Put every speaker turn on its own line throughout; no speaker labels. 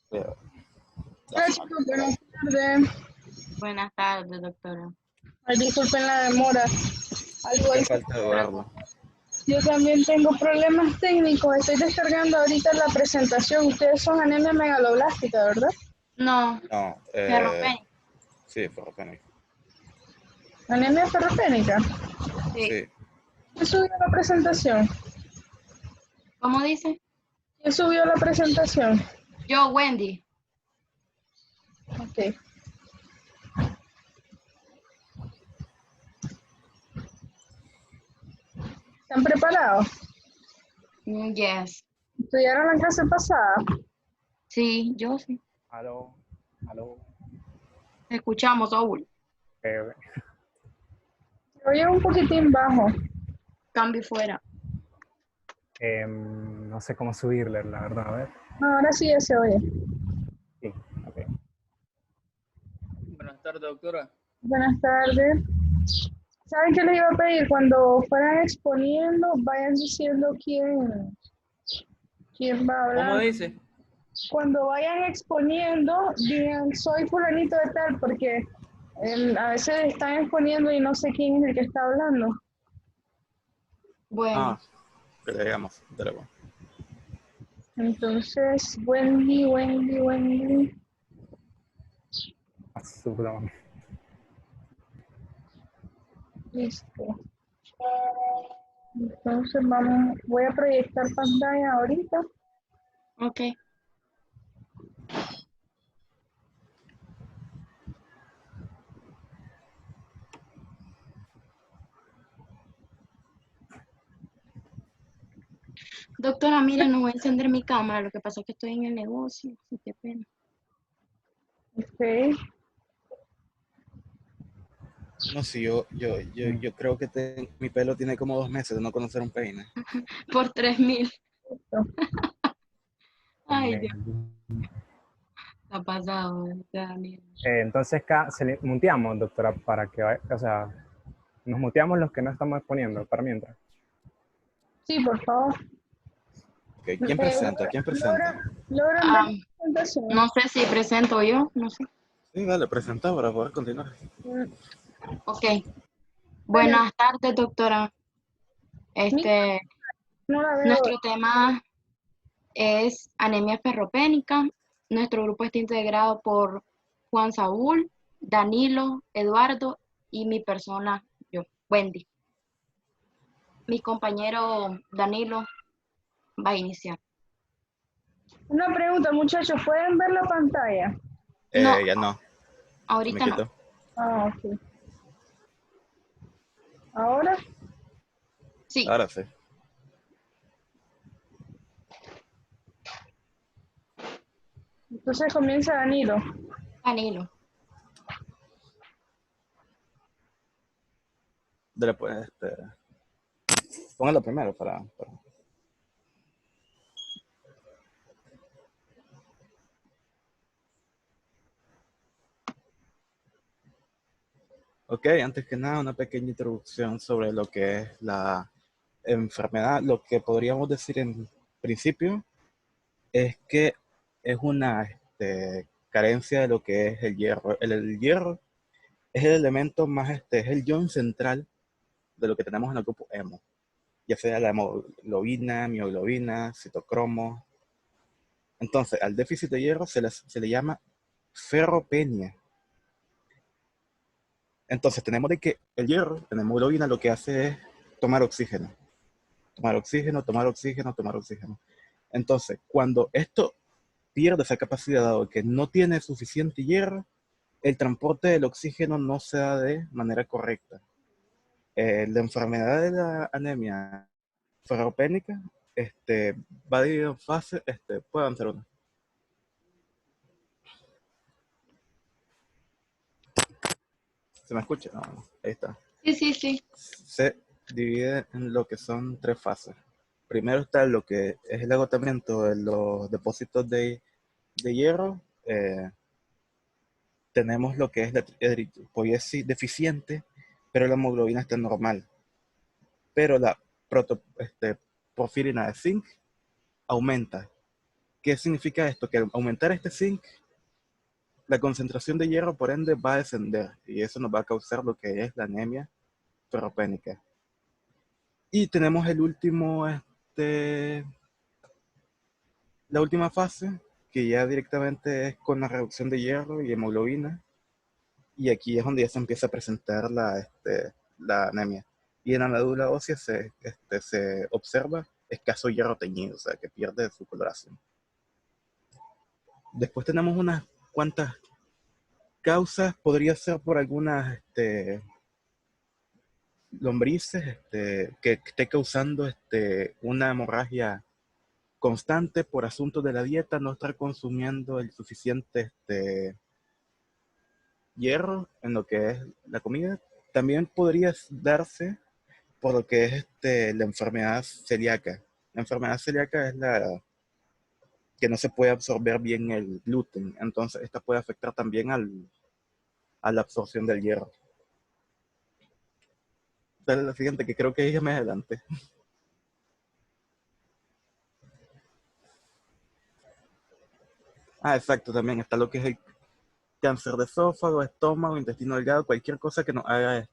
Pero
Hola chicos, buenas tardes.
Buenas tardes, doctora.
Ay, disculpen la demora. Al igual
qué
que
falta Eduardo.
yo también tengo problemas técnicos. Estoy descargando ahorita la presentación. Ustedes son anemia megaloblástica, ¿verdad?
No,
No,
ferropénica.
sí, ferropénico.
Anemia ferropénica.
Sí.
Sí.
¿Quién subió la presentación?
¿Cómo dice?
¿Quién subió la presentación?
Yo, Wendy.
Ok. ¿Están preparados?
Yes.
¿Estudiaron la clase pasada?
Sí, yo sí.
Aló, aló.
Te escuchamos, Saúl.
Eh,
Oye, un poquitín bajo.
Cambio fuera.
no sé cómo subirle, la verdad. A ver.
No, ahora sí ya se oye.
Sí, ok.
Buenas tardes, doctora.
Buenas tardes. ¿Saben qué les iba a pedir? Cuando fueran exponiendo, vayan diciendo quién va a
¿Cómo
hablar.
dice?
Cuando vayan exponiendo, digan, soy fulanito de tal, porque a veces están exponiendo y no sé quién es el que está hablando.
Bueno,
Que le digamos. Teléfono.
Entonces, Wendy.
Absurdo.
Listo. Entonces voy a proyectar pantalla ahorita.
ok. Doctora, mire, no voy a encender mi cámara. Lo que pasa es que estoy en el negocio. Así que pena.
Ok.
No, sí, yo creo que mi pelo tiene como 2 meses de no conocer un peine.
Por 3,000.
Listo.
Ay, Dios, está pasado. Daniel.
Entonces, muteamos, doctora, para que vaya, o sea, nos muteamos los que no estamos exponiendo, para mientras.
Sí, por favor.
Okay. ¿Quién presenta? ¿Quién presenta?
¿Logran ver la presentación?
No sé si presento yo, no sé.
Sí, dale, presenta para poder continuar.
Ok. Buenas tardes, doctora.
No la veo.
Nuestro tema es anemia ferropénica. Nuestro grupo está integrado por Juan Saúl, Danilo, Eduardo y mi persona, yo, Wendy. Mi compañero Danilo va a iniciar.
Una pregunta, muchachos, ¿pueden ver la pantalla?
No,
Ya no. Se me
ahorita no.
quitó.
Ah, ok. ¿Ahora?
Sí,
Ahora sí.
Entonces comienza Danilo.
Danilo.
Dale, pues, póngalo primero para... Ok, antes que nada, una pequeña introducción sobre lo que es la enfermedad. Lo que podríamos decir en principio es que es una carencia de lo que es el hierro. El hierro es el elemento más, es el ion central de lo que tenemos en el grupo hemo, ya sea la hemoglobina, mioglobina, citocromo. Entonces, al déficit de hierro se le llama ferropenia. Entonces, tenemos de que el hierro, la hemoglobina, lo que hace es tomar oxígeno. Tomar oxígeno, tomar oxígeno, tomar oxígeno. Entonces, cuando esto pierde esa capacidad, dado que no tiene suficiente hierro, el transporte del oxígeno no se da de manera correcta. La enfermedad de la anemia ferropénica va dividido en fases. Puede avanzar una. ¿Se me escucha? No, ahí está.
Sí.
Se divide en lo que son 3 fases. Primero está lo que es el agotamiento de los depósitos de hierro. Tenemos lo que es la eritropoiesis deficiente, pero la hemoglobina está normal. Pero la porfirina de zinc aumenta. ¿Qué significa esto? Que al aumentar este zinc, la concentración de hierro, por ende, va a descender y eso nos va a causar lo que es la anemia ferropénica. Y tenemos el último, la última fase, que ya directamente es con la reducción de hierro y hemoglobina. Y aquí es donde ya se empieza a presentar la anemia. Y en la médula ósea se observa escaso hierro teñido, o sea, que pierde su coloración. Después tenemos unas cuantas causas, podría ser por algunas lombrices que esté causando una hemorragia constante por asuntos de la dieta, no estar consumiendo el suficiente hierro en lo que es la comida. También podría darse por lo que es la enfermedad celíaca. La enfermedad celíaca es la que no se puede absorber bien el gluten, entonces esta puede afectar también a la absorción del hierro. Dale la siguiente, que creo que ella más adelante. Ah, exacto, también está lo que es el cáncer de esófago, estómago, intestino delgado, cualquier cosa que nos haga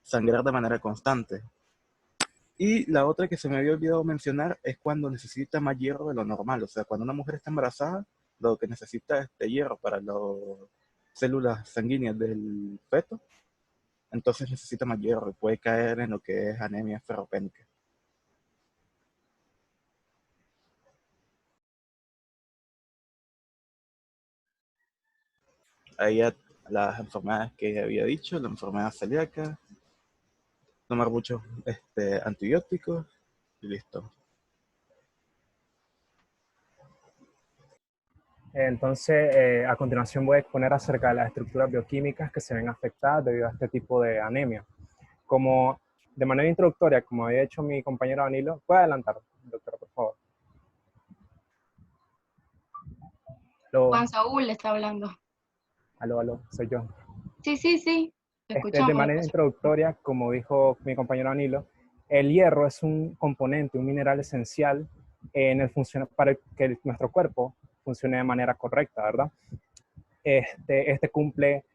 sangrar de manera constante. Y la otra que se me había olvidado mencionar es cuando necesita más hierro de lo normal. O sea, cuando una mujer está embarazada, lo que necesita es hierro para las células sanguíneas del feto, entonces necesita más hierro y puede caer en lo que es anemia ferropénica. Ahí ya las enfermedades que había dicho, la enfermedad celíaca, tomar muchos antibióticos y listo.
Entonces, a continuación voy a exponer acerca de las estructuras bioquímicas que se ven afectadas debido a este tipo de anemia. Como de manera introductoria, como había hecho mi compañero Danilo, puede adelantar, doctora, por favor.
Juan Saúl le está hablando.
Aló, soy yo.
Sí, te
De
escuchamos.
manera introductoria, como dijo mi compañero Danilo, el hierro es un componente, un mineral esencial para que nuestro cuerpo funcione de manera correcta, ¿verdad? Cumple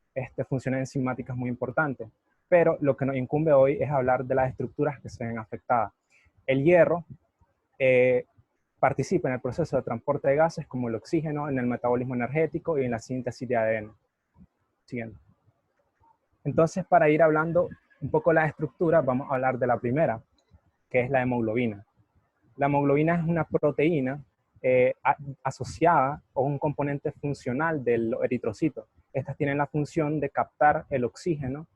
funciones enzimáticas muy importantes, pero lo que nos incumbe hoy es hablar de las estructuras que se ven afectadas. El hierro participa en el proceso de transporte de gases como el oxígeno, en el metabolismo energético y en la síntesis de ADN. Siguiente. Entonces, para ir hablando un poco de las estructuras, vamos a hablar de la primera, que es la hemoglobina. La hemoglobina es una proteína asociada o un componente funcional del eritrocito. Estas tienen la función de captar el oxígeno,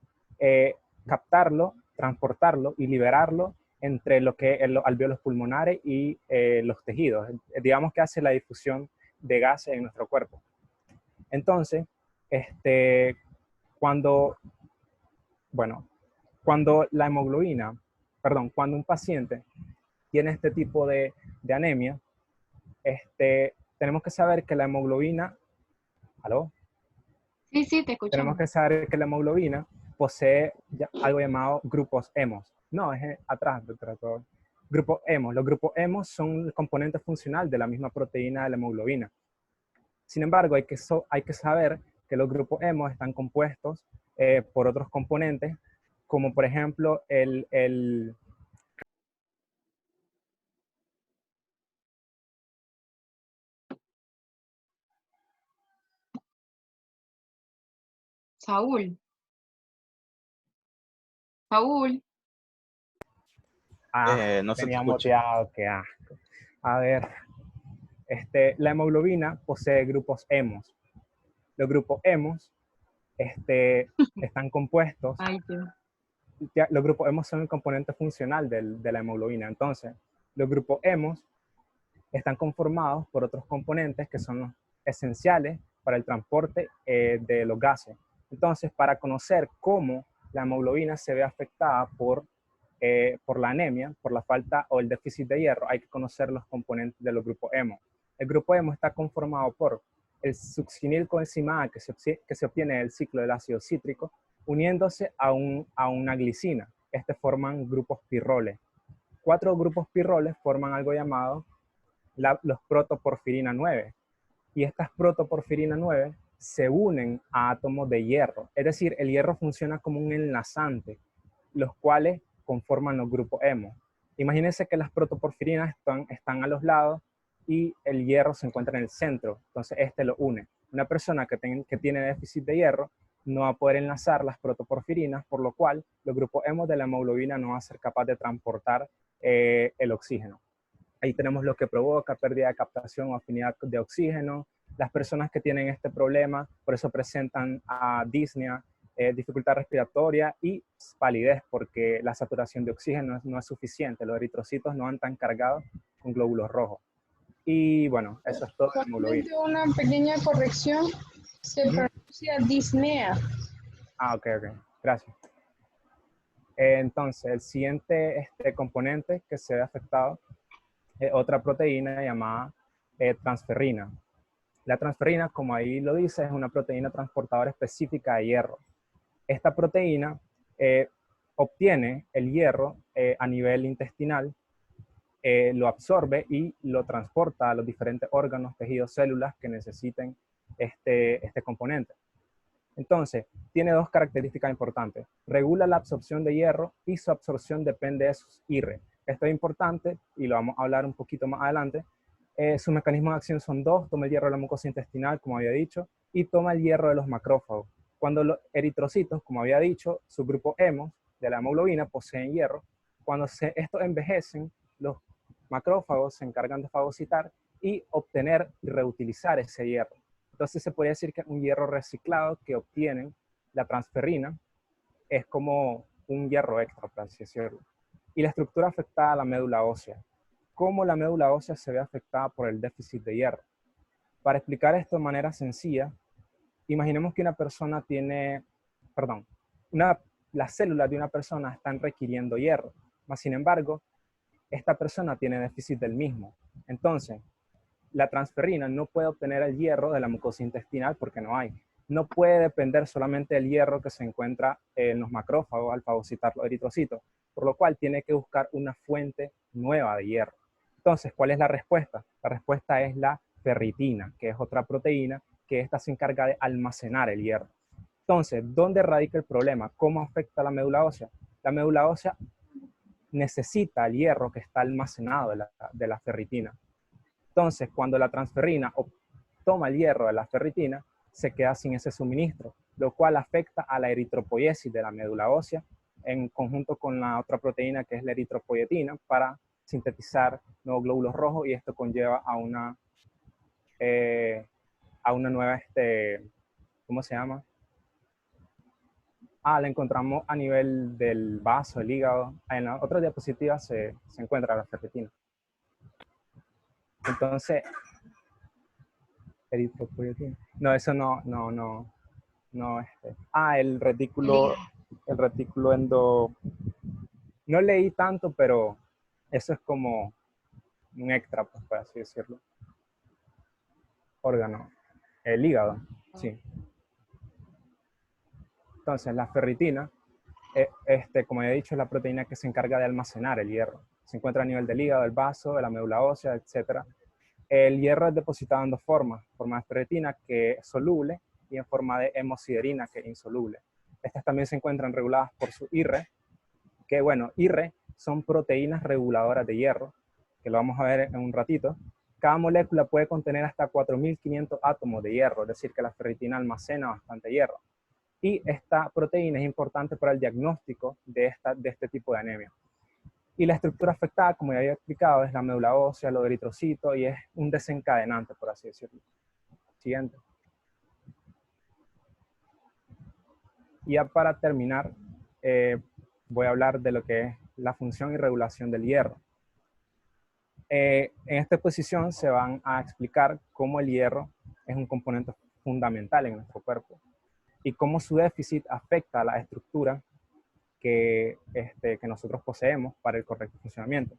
captarlo, transportarlo y liberarlo entre lo que es los alvéolos pulmonares y los tejidos. Digamos que hace la difusión de gases en nuestro cuerpo. Entonces, cuando la hemoglobina, cuando un paciente tiene este tipo de anemia, tenemos que saber que la hemoglobina, ¿aló?
Sí, te escuchamos.
Tenemos que saber que la hemoglobina posee algo llamado grupos hemos. No, es atrás, doctor. Grupos hemos. Los grupos hemos son el componente funcional de la misma proteína de la hemoglobina. Sin embargo, hay que saber que los grupos hemos están compuestos por otros componentes, como por ejemplo el
Saúl.
No se te
tenía
escucha.
moteado, qué asco. A ver, la hemoglobina posee grupos hemos. Los grupos hemos están compuestos.
Ay, Dios.
Los grupos hemos son el componente funcional de la hemoglobina. Entonces, los grupos hemos están conformados por otros componentes que son los esenciales para el transporte de los gases. Entonces, para conocer cómo la hemoglobina se ve afectada por la anemia, por la falta o el déficit de hierro, hay que conocer los componentes de los grupos hemo. El grupo hemo está conformado por el succinilcoenzima A que se obtiene del ciclo del ácido cítrico, uniéndose a una glicina. Forman grupos pirroles. 4 grupos pirroles forman algo llamado los protoporfirina 9. Y estas protoporfirina 9 se unen a átomos de hierro. Es decir, el hierro funciona como un enlazante, los cuales conforman los grupos hemo. Imagínense que las protoporfirinas están a los lados y el hierro se encuentra en el centro. Entonces, este lo une. Una persona que tiene déficit de hierro no va a poder enlazar las protoporfirinas, por lo cual los grupos hemo de la hemoglobina no va a ser capaz de transportar el oxígeno. Ahí tenemos lo que provoca pérdida de captación o afinidad de oxígeno. Las personas que tienen este problema, por eso presentan disnea, dificultad respiratoria y palidez, porque la saturación de oxígeno no es suficiente. Los eritrocitos no han tan cargados con glóbulos rojos. Y bueno, eso es todo.
Solamente una pequeña corrección. Se pronuncia disnea.
Ok. Gracias. Entonces, el siguiente componente que se ve afectado es otra proteína llamada transferrina. La transferrina, como ahí lo dice, es una proteína transportadora específica de hierro. Esta proteína obtiene el hierro a nivel intestinal, lo absorbe y lo transporta a los diferentes órganos, tejidos, células que necesiten este componente. Entonces, tiene dos características importantes. Regula la absorción de hierro y su absorción depende de sus IRE. Esto es importante y lo vamos a hablar un poquito más adelante. Sus mecanismos de acción son dos: toma el hierro de la mucosa intestinal, como había dicho, y toma el hierro de los macrófagos. Cuando los eritrocitos, como había dicho, su grupo hemo de la hemoglobina poseen hierro. Cuando estos envejecen, los macrófagos se encargan de fagocitar y obtener y reutilizar ese hierro. Entonces se podría decir que un hierro reciclado que obtienen la transferrina es como un hierro extra, por así decirlo. Y la estructura afectada a la médula ósea. ¿Cómo la médula ósea se ve afectada por el déficit de hierro? Para explicar esto de manera sencilla, imaginemos que una persona tiene, las células de una persona están requiriendo hierro, mas sin embargo, esta persona tiene déficit del mismo. Entonces, la transferrina no puede obtener el hierro de la mucosa intestinal porque no hay. No puede depender solamente del hierro que se encuentra en los macrófagos al fagocitar los eritrocitos, por lo cual tiene que buscar una fuente nueva de hierro. Entonces, ¿cuál es la respuesta? La respuesta es la ferritina, que es otra proteína que esta se encarga de almacenar el hierro. Entonces, ¿dónde radica el problema? ¿Cómo afecta la médula ósea? La médula ósea necesita el hierro que está almacenado de la ferritina. Entonces, cuando la transferrina toma el hierro de la ferritina, se queda sin ese suministro, lo cual afecta a la eritropoiesis de la médula ósea en conjunto con la otra proteína que es la eritropoietina para sintetizar nuevos glóbulos rojos, y esto conlleva a una nueva, ¿cómo se llama? La encontramos a nivel del vaso, el hígado. En la otra diapositiva se encuentra la ferritina. Entonces, eritropoietina. No, eso no, el retículo endo. No leí tanto, pero eso es como un extra, pues, por así decirlo. Órgano. El hígado, sí. Entonces, la ferritina, como he dicho, es la proteína que se encarga de almacenar el hierro. Se encuentra a nivel del hígado, del vaso, de la médula ósea, etc. El hierro es depositado en dos formas: forma de ferritina, que es soluble, y en forma de hemosiderina, que es insoluble. Estas también se encuentran reguladas por su IRE, que bueno, IRE son proteínas reguladoras de hierro, que lo vamos a ver en un ratito. Cada molécula puede contener hasta 4.500 átomos de hierro, es decir, que la ferritina almacena bastante hierro. Y esta proteína es importante para el diagnóstico de este tipo de anemia. Y la estructura afectada, como ya había explicado, es la médula ósea, los eritrocitos, y es un desencadenante, por así decirlo. Siguiente. Y ya para terminar, voy a hablar de lo que es la función y regulación del hierro. En esta exposición se van a explicar cómo el hierro es un componente fundamental en nuestro cuerpo y cómo su déficit afecta a la estructura que nosotros poseemos para el correcto funcionamiento.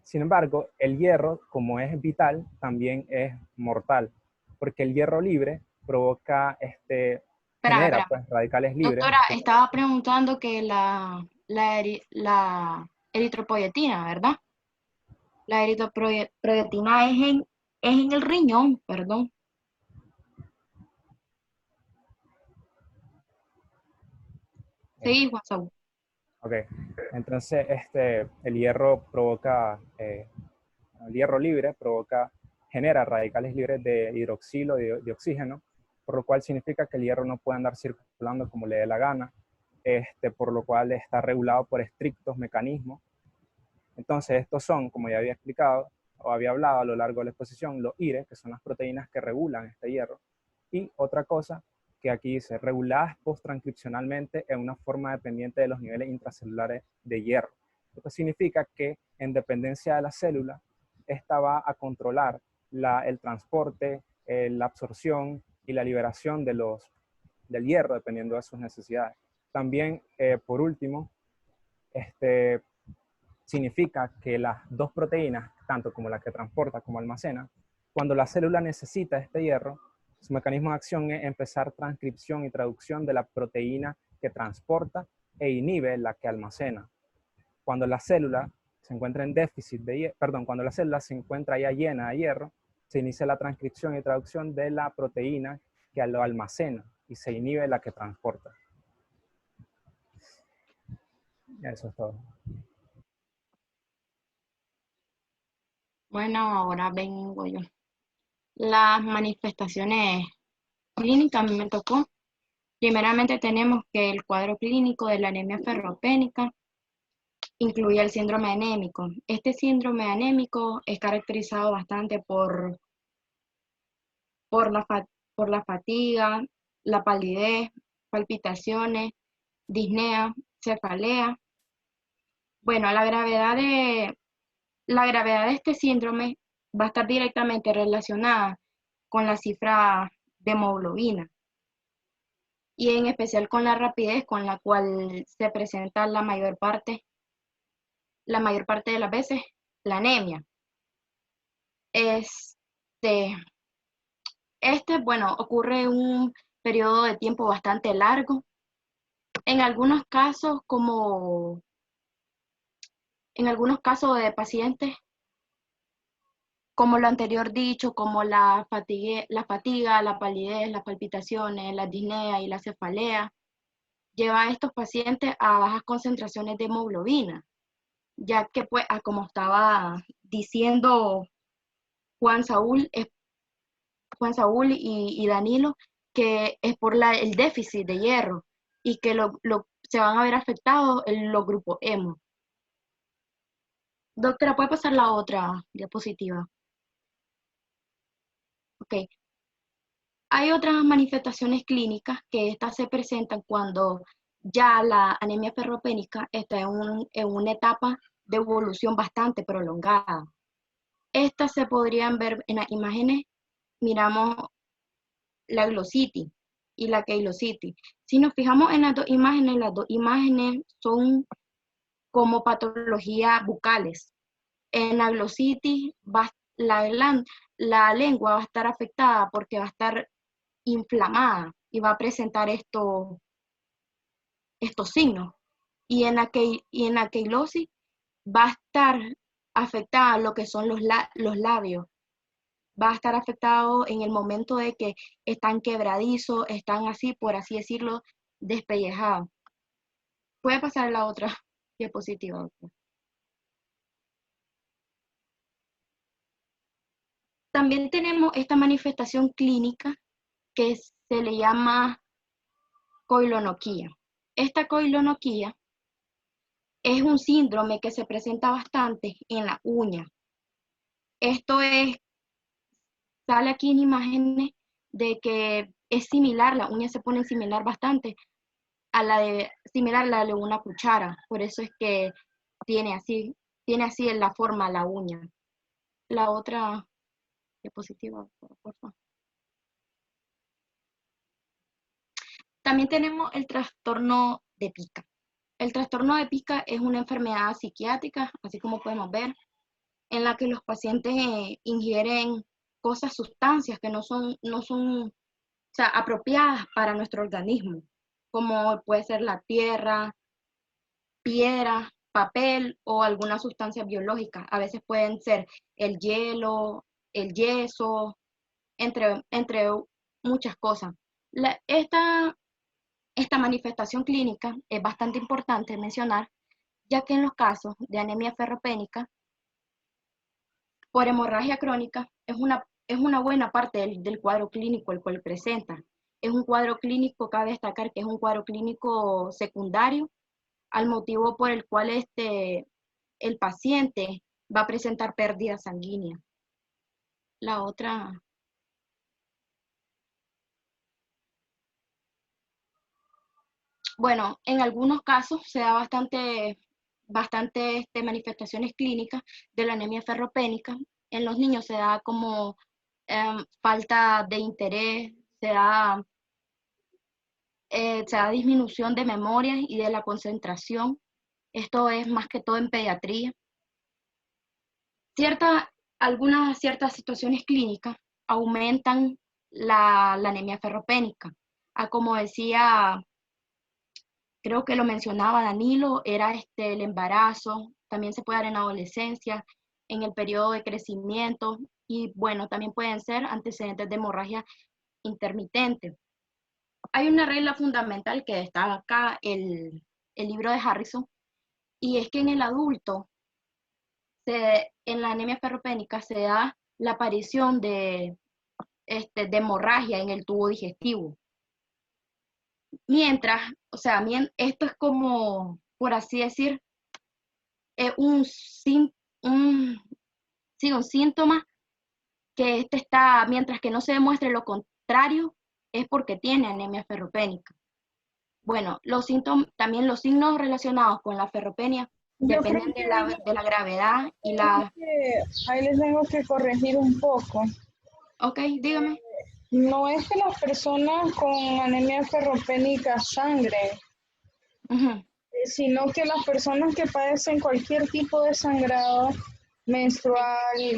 Sin embargo, el hierro, como es vital, también es mortal, porque el hierro libre provoca, genera pues, radicales libres.
Doctora, estaba preguntando que la eritropoietina, ¿verdad? La eritropoyetina es en el riñón, perdón. Sí, Juan Saúl.
Ok, entonces el hierro provoca, el hierro libre genera radicales libres de hidroxilo, de oxígeno, por lo cual significa que el hierro no puede andar circulando como le dé la gana, por lo cual está regulado por estrictos mecanismos. Entonces estos son, como ya había explicado o había hablado a lo largo de la exposición, los IRE, que son las proteínas que regulan este hierro. Y otra cosa que aquí dice, reguladas posttranscripcionalmente en una forma dependiente de los niveles intracelulares de hierro. Esto significa que en dependencia de la célula, esta va a controlar el transporte, la absorción y la liberación del hierro, dependiendo de sus necesidades. También, por último, significa que las dos proteínas, tanto como la que transporta como almacena, cuando la célula necesita este hierro, su mecanismo de acción es empezar transcripción y traducción de la proteína que transporta e inhibe la que almacena. Cuando la célula se encuentra en déficit de hierro, perdón, cuando la célula se encuentra ya llena de hierro, se inicia la transcripción y traducción de la proteína que lo almacena y se inhibe la que transporta. Eso es todo.
Bueno, ahora vengo yo. Las manifestaciones clínicas a mí me tocó. Primeramente tenemos que el cuadro clínico de la anemia ferropénica incluye el síndrome anémico. Este síndrome anémico es caracterizado bastante por la fatiga, la palidez, palpitaciones, disnea, cefalea. Bueno, la gravedad de este síndrome va a estar directamente relacionada con la cifra de hemoglobina y en especial con la rapidez con la cual se presenta la mayor parte de las veces la anemia. Bueno, ocurre un periodo de tiempo bastante largo. En algunos casos, de pacientes, como lo anterior dicho, como la fatiga, la palidez, las palpitaciones, la disnea y la cefalea, lleva a estos pacientes a bajas concentraciones de hemoglobina, ya que, pues, como estaba diciendo Juan Saúl y Danilo, que es por el déficit de hierro y que se van a ver afectados los grupos hemo. Doctora, ¿puede pasar la otra diapositiva? Ok. Hay otras manifestaciones clínicas que estas se presentan cuando ya la anemia ferropénica está en una etapa de evolución bastante prolongada. Estas se podrían ver en las imágenes. Miramos la glositis y la keilositis. Si nos fijamos en las dos imágenes son como patologías bucales. En la glositis la lengua va a estar afectada porque va a estar inflamada y va a presentar estos signos. Y en la queilosis va a estar afectada lo que son los labios. Va a estar afectado en el momento de que están quebradizos, están así, por así decirlo, despellejados. Puede pasar la otra diapositiva, doctor. También tenemos esta manifestación clínica que se le llama coilonoquía. Esta coilonoquía es un síndrome que se presenta bastante en la uña. Esto sale aquí en imágenes de que es similar, la uña se pone similar bastante similar a la de una cuchara. Por eso es que tiene así en la forma la uña. La otra diapositiva, por favor. También tenemos el trastorno de Pica. El trastorno de Pica es una enfermedad psiquiátrica, así como podemos ver, en la que los pacientes ingieren sustancias que no son apropiadas para nuestro organismo, como puede ser la tierra, piedra papel o alguna sustancia biológica. A veces pueden ser el hielo, el yeso, entre muchas cosas. Esta manifestación clínica es bastante importante mencionar, ya que en los casos de anemia ferropénica por hemorragia crónica es una buena parte del cuadro clínico el cual presenta. Es un cuadro clínico, cabe destacar que es un cuadro clínico secundario al motivo por el cual el paciente va a presentar pérdida sanguínea. La otra. Bueno, en algunos casos se da bastante manifestaciones clínicas de la anemia ferropénica. En los niños se da como falta de interés, se da disminución de memoria y de la concentración. Esto es más que todo en pediatría. Algunas ciertas situaciones clínicas aumentan la anemia ferropénica. Como decía, creo que lo mencionaba Danilo, era el embarazo, también se puede dar en adolescencia, en el periodo de crecimiento, y bueno, también pueden ser antecedentes de hemorragia intermitente. Hay una regla fundamental que destaca el libro de Harrison, y es que en el adulto, en la anemia ferropénica, se da la aparición de hemorragia en el tubo digestivo. Mientras, esto es como, por así decir, un síntoma que está, mientras que no se demuestre lo contrario, es porque tiene anemia ferropénica. Bueno, también los signos relacionados con la ferropenia dependen de la gravedad y la...
Ahí les tengo que corregir un poco.
Ok, dígame.
No es que las personas con anemia ferropénica sangren, sino que las personas que padecen cualquier tipo de sangrado menstrual,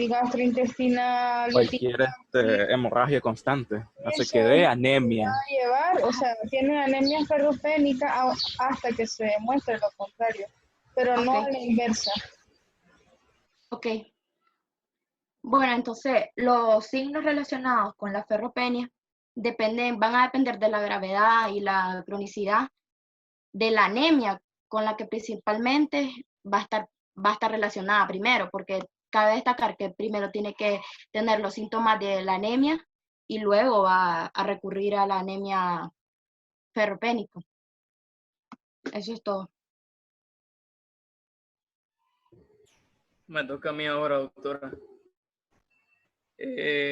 gastrointestinal,
Cualquier hemorragia constante hace que dé anemia.
Tienen anemia ferropénica hasta que se demuestre lo contrario, pero no a la inversa.
Ok. Bueno, entonces los signos relacionados con la ferropenia van a depender de la gravedad y la cronicidad de la anemia, con la que principalmente va a estar relacionada primero, porque cabe destacar que primero tiene que tener los síntomas de la anemia y luego va a recurrir a la anemia ferropénica. Eso es todo.
Me toca a mí ahora, doctora.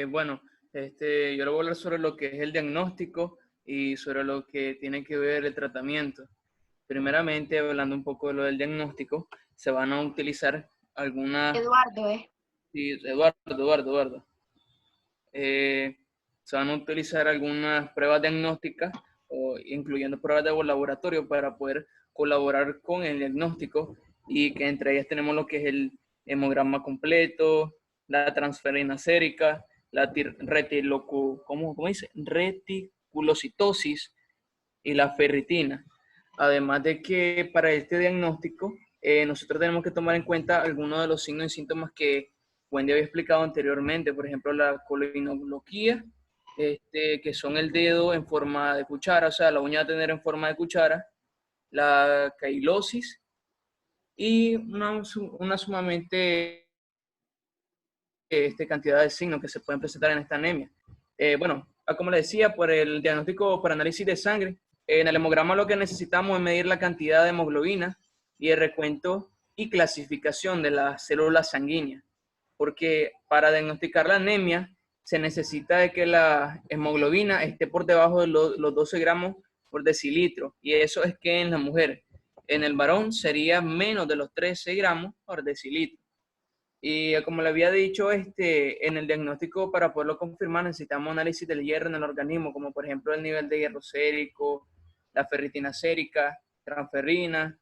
Bueno, yo le voy a hablar sobre lo que es el diagnóstico y sobre lo que tiene que ver el tratamiento. Primeramente, hablando un poco de lo del diagnóstico, se van a utilizar algunas...
Eduardo,
Sí, Eduardo. Se van a utilizar algunas pruebas diagnósticas, incluyendo pruebas de laboratorio, para poder colaborar con el diagnóstico, y que entre ellas tenemos lo que es el hemograma completo, la transferina sérica, la reticulocitosis y la ferritina. Además de que para este diagnóstico nosotros tenemos que tomar en cuenta algunos de los signos y síntomas que Wendy había explicado anteriormente, por ejemplo la colinogloquía, que son el dedo en forma de cuchara, o sea, la uña va a tener en forma de cuchara, la cailosis y una sumamente cantidad de signos que se pueden presentar en esta anemia. Bueno, como les decía, por el diagnóstico por análisis de sangre, en el hemograma lo que necesitamos es medir la cantidad de hemoglobina y el recuento y clasificación de las células sanguíneas, porque para diagnosticar la anemia se necesita de que la hemoglobina esté por debajo de los 12 gramos por decilitro, y eso es que en la mujer. En el varón sería menos de los 13 gramos por decilitro. Y como le había dicho, en el diagnóstico, para poderlo confirmar, necesitamos análisis del hierro en el organismo, como por ejemplo el nivel de hierro sérico, la ferritina sérica, transferrina,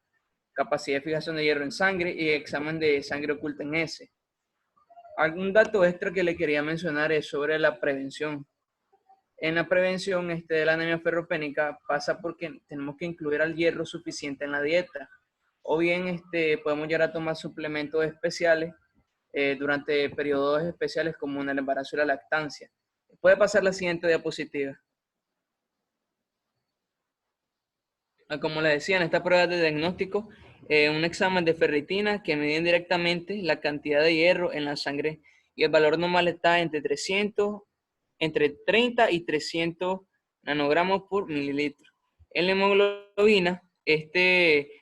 capacidad de fijación de hierro en sangre y examen de sangre oculta en S. Algún dato extra que le quería mencionar es sobre la prevención. En la prevención de la anemia ferropénica pasa porque tenemos que incluir al hierro suficiente en la dieta. o bien podemos llegar a tomar suplementos especiales durante periodos especiales como en el embarazo y la lactancia. Puede pasar la siguiente diapositiva. Como les decía, en esta prueba de diagnóstico, un examen de ferritina que mide directamente la cantidad de hierro en la sangre y el valor normal está entre 30 y 300 nanogramos por mililitro. En la hemoglobina,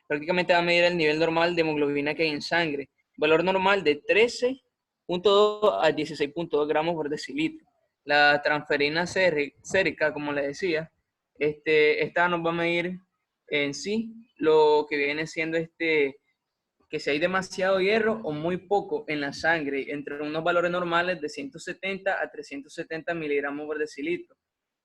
prácticamente va a medir el nivel normal de hemoglobina que hay en sangre. Valor normal de 13.2 a 16.2 gramos por decilitro. La transferina sérica, como les decía, esta nos va a medir en sí lo que viene siendo que si hay demasiado hierro o muy poco en la sangre, entre unos valores normales de 170 a 370 miligramos por decilitro.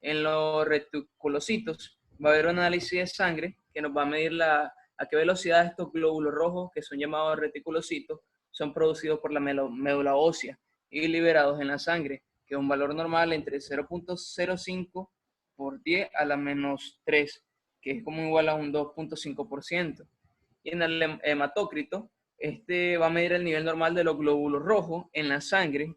En los reticulocitos va a haber un análisis de sangre que nos va a medir a qué velocidad estos glóbulos rojos, que son llamados reticulocitos, son producidos por la médula ósea y liberados en la sangre, que es un valor normal entre 0.05 por 10 a la menos 3, que es como igual a un 2.5%. Y en el hematócrito, va a medir el nivel normal de los glóbulos rojos en la sangre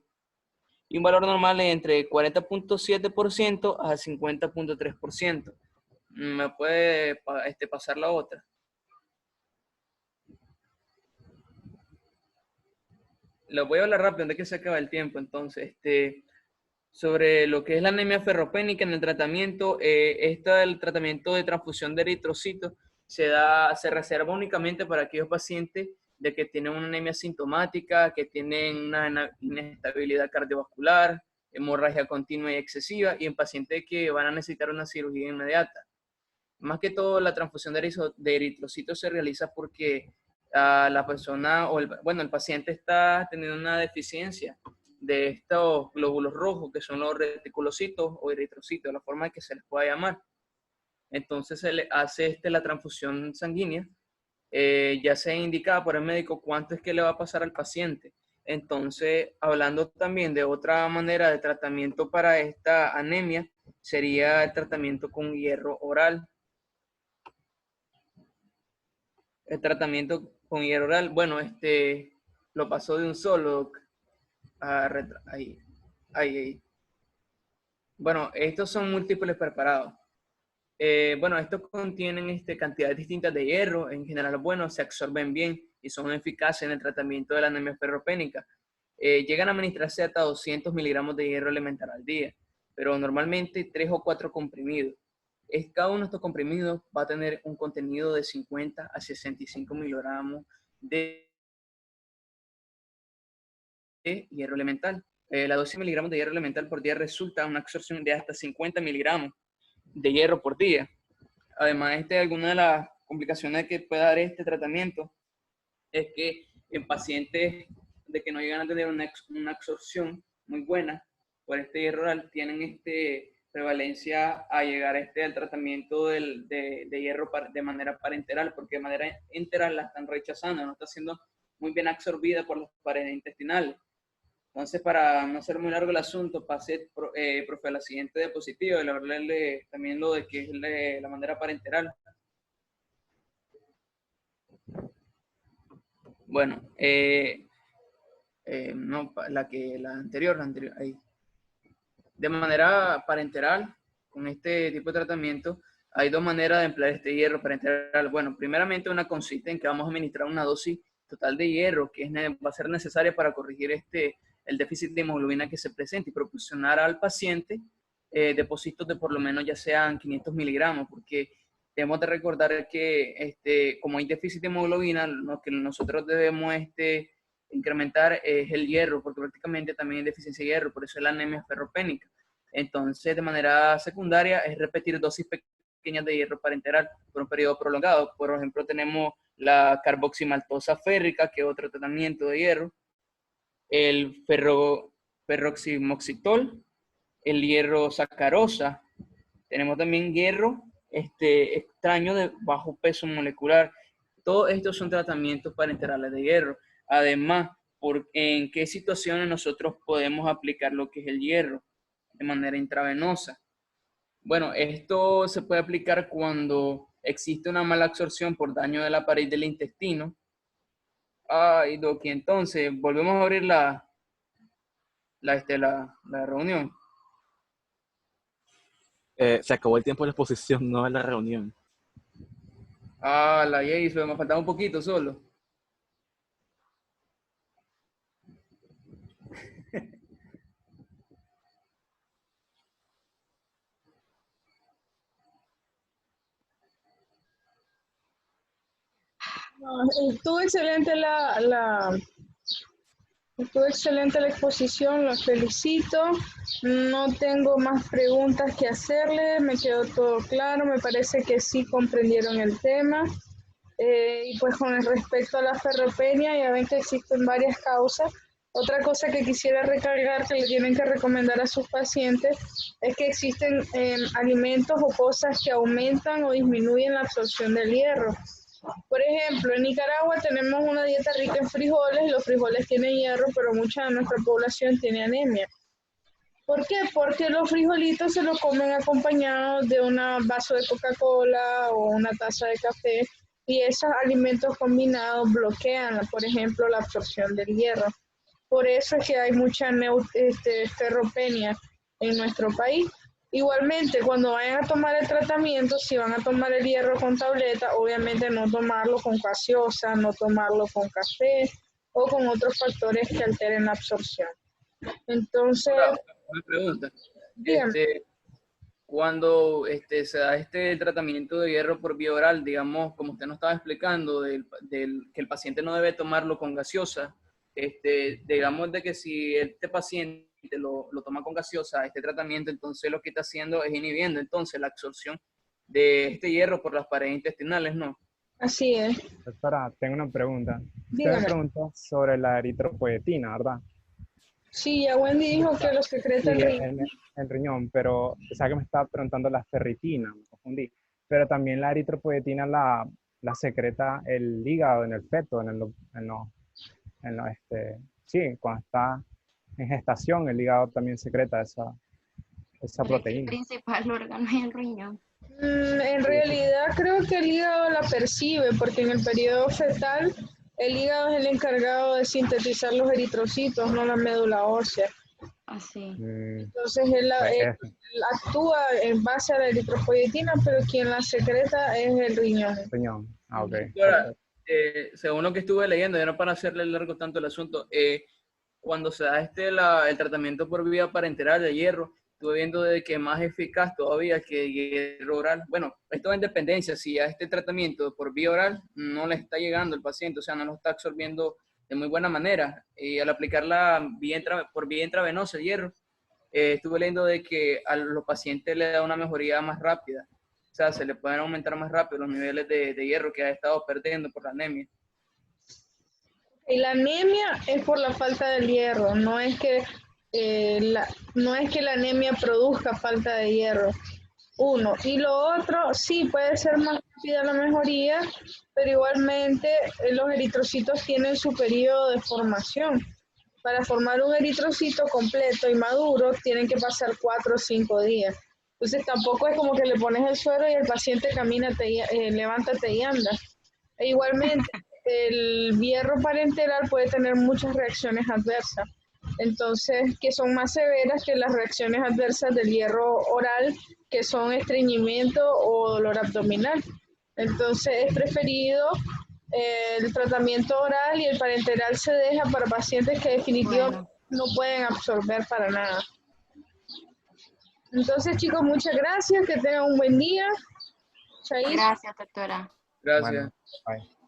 y un valor normal es entre 40.7% a 50.3%. ¿Me puede pasar la otra? Lo voy a hablar rápido, antes que se acaba el tiempo. Entonces, sobre lo que es la anemia ferropénica en el tratamiento, el tratamiento de transfusión de eritrocitos se reserva únicamente para aquellos pacientes de que tienen una anemia sintomática, que tienen una inestabilidad cardiovascular, hemorragia continua y excesiva, y en pacientes que van a necesitar una cirugía inmediata. Más que todo, la transfusión de eritrocitos se realiza porque la persona el paciente está teniendo una deficiencia de estos glóbulos rojos, que son los reticulocitos o eritrocitos, la forma en que se les pueda llamar. Entonces se le hace la transfusión sanguínea, ya sea indicada por el médico cuánto es que le va a pasar al paciente. Entonces, hablando también de otra manera de tratamiento para esta anemia, sería el tratamiento con hierro oral. El tratamiento con hierro oral, bueno, lo pasó de un solo ahí. Bueno, estos son múltiples preparados. Bueno, estos contienen cantidades distintas de hierro. En general, bueno, se absorben bien y son eficaces en el tratamiento de la anemia ferropénica. Llegan a administrarse hasta 200 miligramos de hierro elemental al día, pero normalmente 3 o 4 comprimidos. Cada uno de estos comprimidos va a tener un contenido de 50 a 65 miligramos de hierro elemental. La dosis de miligramos de hierro elemental por día resulta en una absorción de hasta 50 miligramos de hierro por día. Además, alguna de las complicaciones que puede dar este tratamiento es que en pacientes de que no llegan a tener una absorción muy buena por hierro oral, tienen prevalencia a llegar al tratamiento de hierro de manera parenteral, porque de manera enteral la están rechazando, no está siendo muy bien absorbida por las paredes intestinales. Entonces, para no ser muy largo el asunto, pasé, profe, a la siguiente diapositiva y hablarle también lo de que es la manera parenteral. Bueno, no, la anterior, ahí. De manera parenteral, con este tipo de tratamiento, hay dos maneras de emplear este hierro parenteral. Bueno, primeramente una consiste en que vamos a administrar una dosis total de hierro que va a ser necesaria para corregir el déficit de hemoglobina que se presenta y proporcionar al paciente depósitos de por lo menos ya sean 500 miligramos, porque debemos de recordar que como hay déficit de hemoglobina, lo que nosotros debemos incrementar es el hierro, porque prácticamente también hay deficiencia de hierro, por eso es la anemia ferropénica. Entonces, de manera secundaria, es repetir dosis pequeñas de hierro parenteral por un periodo prolongado. Por ejemplo, tenemos la carboximaltosa férrica, que es otro tratamiento de hierro, el ferroximoxitol, el hierro sacarosa. Tenemos también hierro extraño de bajo peso molecular. Todos estos son tratamientos parenterales de hierro. Además, ¿en qué situaciones nosotros podemos aplicar lo que es el hierro de manera intravenosa? Bueno, esto se puede aplicar cuando existe una mala absorción por daño de la pared del intestino. Ay, Doki, entonces, volvemos a abrir la reunión.
Se acabó el tiempo de la exposición, no de la reunión.
La Jason, me faltaba un poquito solo.
No, estuvo excelente estuvo excelente la exposición, la felicito. No tengo más preguntas que hacerle, me quedó todo claro, me parece que sí comprendieron el tema. Y pues con respecto a la ferropenia, ya ven que existen varias causas. Otra cosa que quisiera recargar que le tienen que recomendar a sus pacientes es que existen alimentos o cosas que aumentan o disminuyen la absorción del hierro. Por ejemplo, en Nicaragua tenemos una dieta rica en frijoles, los frijoles tienen hierro, pero mucha de nuestra población tiene anemia. ¿Por qué? Porque los frijolitos se los comen acompañados de un vaso de Coca-Cola o una taza de café, y esos alimentos combinados bloquean, por ejemplo, la absorción del hierro. Por eso es que hay mucha ferropenia en nuestro país. Igualmente, cuando vayan a tomar el tratamiento, si van a tomar el hierro con tableta, obviamente no tomarlo con gaseosa, no tomarlo con café o con otros factores que alteren la absorción. Entonces,
Una pregunta.
dígame.
Cuando se da este tratamiento de hierro por vía oral, digamos, como usted nos estaba explicando, que el paciente no debe tomarlo con gaseosa, digamos de que si este paciente lo toma con gaseosa, este tratamiento, entonces lo que está haciendo es inhibiendo entonces la absorción de este hierro por las paredes intestinales, ¿no?
Así es.
Doctora, tengo una pregunta. Usted me
Dígame.
preguntó sobre la eritropoyetina, ¿verdad?
Sí, ya Wendy dijo que lo secreta el riñón.
El riñón, pero pensaba que me estaba preguntando la ferritina, me confundí. Pero también la eritropoyetina la secreta el hígado en el feto, sí, cuando está en gestación, el hígado también secreta esa
El
proteína.
principal órgano es el riñón.
En realidad creo que el hígado la percibe, porque en el periodo fetal el hígado es el encargado de sintetizar los eritrocitos, no la médula ósea.
Así.
Entonces él actúa en base a la eritropoyetina, pero quien la secreta es el riñón.
Riñón. Ah, ok.
Ahora, según lo que estuve leyendo, ya no para hacerle largo tanto el asunto, cuando se da el tratamiento por vía parenteral de hierro, estuve viendo de que es más eficaz todavía que el hierro oral. Bueno, esto en dependencia, si a este tratamiento por vía oral no le está llegando el paciente, o sea, no lo está absorbiendo de muy buena manera, y al aplicarla por vía intravenosa el hierro, estuve leyendo de que a los pacientes le da una mejoría más rápida. O sea, se le pueden aumentar más rápido los niveles de hierro que ha estado perdiendo por la anemia.
Y la anemia es por la falta del hierro, no es que la anemia produzca falta de hierro. Uno. Y lo otro, sí, puede ser más rápida la mejoría, pero igualmente los eritrocitos tienen su periodo de formación. Para formar un eritrocito completo y maduro, tienen que pasar 4 o 5 días. Entonces tampoco es como que le pones el suero y el paciente camina, levántate y anda. E igualmente, el hierro parenteral puede tener muchas reacciones adversas. Entonces, que son más severas que las reacciones adversas del hierro oral, que son estreñimiento o dolor abdominal. Entonces, es preferido el tratamiento oral, y el parenteral se deja para pacientes que definitivamente no pueden absorber para nada. Entonces, chicos, muchas gracias, que tengan un buen día. Chaito.
Gracias, doctora.
Gracias.
Bueno, bye.